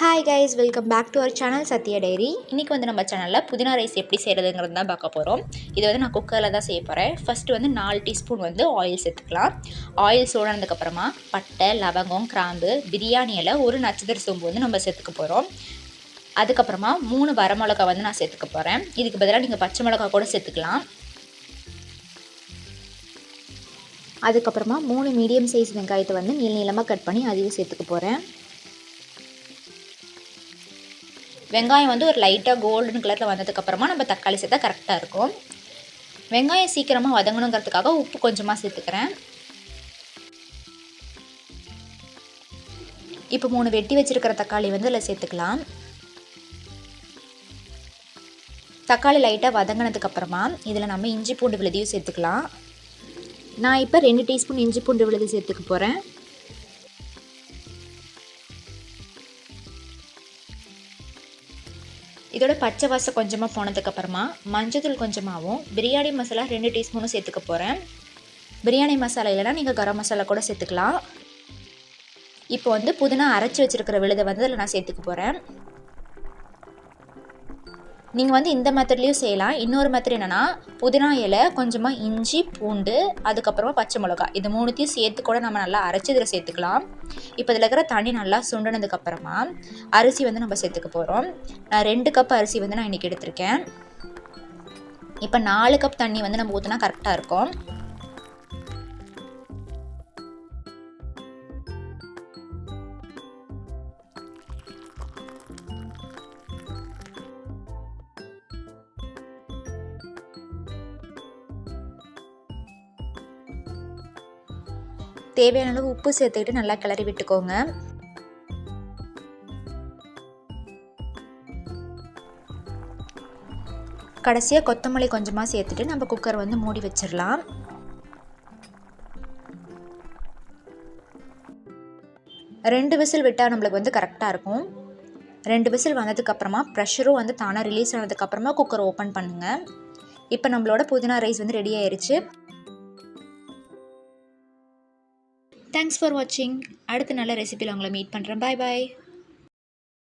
Hi guys, welcome back to our channel Satya diary. இன்றைக்கி வந்து நம்ம சேனலில் புதினா ரைஸ் எப்படி செய்கிறதுங்கிறது தான் பார்க்க போகிறோம். இது வந்து நான் குக்கரில் தான் செய்ய போகிறேன். ஃபஸ்ட்டு வந்து 4 டீஸ்பூன் வந்து ஆயில் சேர்த்துக்கலாம். ஆயில் சூடானதுக்கப்புறமா பட்டை, லவங்கம், கிராம்பு, பிரியாணி இலை, ஒரு நட்சத்திர சோம்பு வந்து நம்ம சேர்த்துக்க போகிறோம். அதுக்கப்புறமா 3 வரமிளகா வந்து நான் சேர்த்துக்க போகிறேன். இதுக்கு பதிலாக நீங்கள் பச்சை மிளகா கூட சேர்த்துக்கலாம். அதுக்கப்புறமா 3 மீடியம் சைஸ் வெங்காயத்தை வந்து நீளமாக கட் பண்ணி அதையும் சேர்த்துக்க போகிறேன். வெங்காயம் வந்து ஒரு லைட்டாக கோல்டன் கலரில் வந்ததுக்கப்புறமா நம்ம தக்காளி சேர்த்தா கரெக்டாக இருக்கும். வெங்காயம் சீக்கிரமாக வதங்கணுங்கிறதுக்காக உப்பு கொஞ்சமாக சேர்த்துக்கிறேன். இப்போ 3 வெட்டி வச்சுருக்கிற தக்காளி வந்து அதில் சேர்த்துக்கலாம். தக்காளி லைட்டாக வதங்கினதுக்கப்புறமா இதில் நம்ம இஞ்சி பூண்டு விழுதியும் சேர்த்துக்கலாம். நான் இப்போ 2 டீஸ்பூன் இஞ்சி பூண்டு விழுதி சேர்த்துக்க போகிறேன். இதோட பச்சை வாசம் கொஞ்சமாக போனதுக்கப்புறமா மஞ்சத்தூள் கொஞ்சமாகவும் பிரியாணி மசாலா 2 டீஸ்பூனும் சேர்த்துக்க போகிறேன். பிரியாணி மசாலா இல்லைனா நீங்கள் கரம் மசாலா கூட சேர்த்துக்கலாம். இப்போ வந்து புதினா அரைச்சி வச்சுருக்கிற விழுதை வந்து அதில் நான் சேர்த்துக்க போகிறேன். நீங்கள் வந்து இந்த மெத்தட்லேயும் செய்யலாம். இன்னொரு மெத்தட் என்னென்னா, புதினா இலை, கொஞ்சமாக இஞ்சி, பூண்டு, அதுக்கப்புறமா பச்சை மிளகா, இது 3த்தையும் சேர்த்து கூட நம்ம நல்லா அரைச்சி இதில் சேர்த்துக்கலாம். இப்போ இதில் இருக்கிற தண்ணி நல்லா சுண்டினதுக்கப்புறமா அரிசி வந்து நம்ம சேர்த்துக்க போகிறோம். நான் 2 கப் அரிசி வந்து நான் இன்றைக்கி எடுத்திருக்கேன். இப்போ 4 கப் தண்ணி வந்து நம்ம ஊற்றினா கரெக்டாக இருக்கும். தேவையான அளவு உப்பு சேர்த்துக்கிட்டு நல்லா கிளறி விட்டுக்கோங்க. கடைசியாக கொத்தமல்லி கொஞ்சமாக சேர்த்துட்டு நம்ம குக்கர் வந்து மூடி வச்சிடலாம். ரெண்டு விசில் விட்டால் நம்மளுக்கு வந்து கரெக்டாக இருக்கும். 2 விசில் வந்ததுக்கப்புறமா ப்ரெஷரும் வந்து தானாக ரிலீஸ் ஆனதுக்கப்புறமா குக்கர் ஓப்பன் பண்ணுங்கள். இப்போ நம்மளோட புதினா ரைஸ் வந்து ரெடி ஆயிடுச்சு. தேங்க்ஸ் ஃபார் வாட்சிங். அடுத்த நல்ல ரெசிபியில் உங்களை மீட் பண்ணுறேன். பாய் பாய்.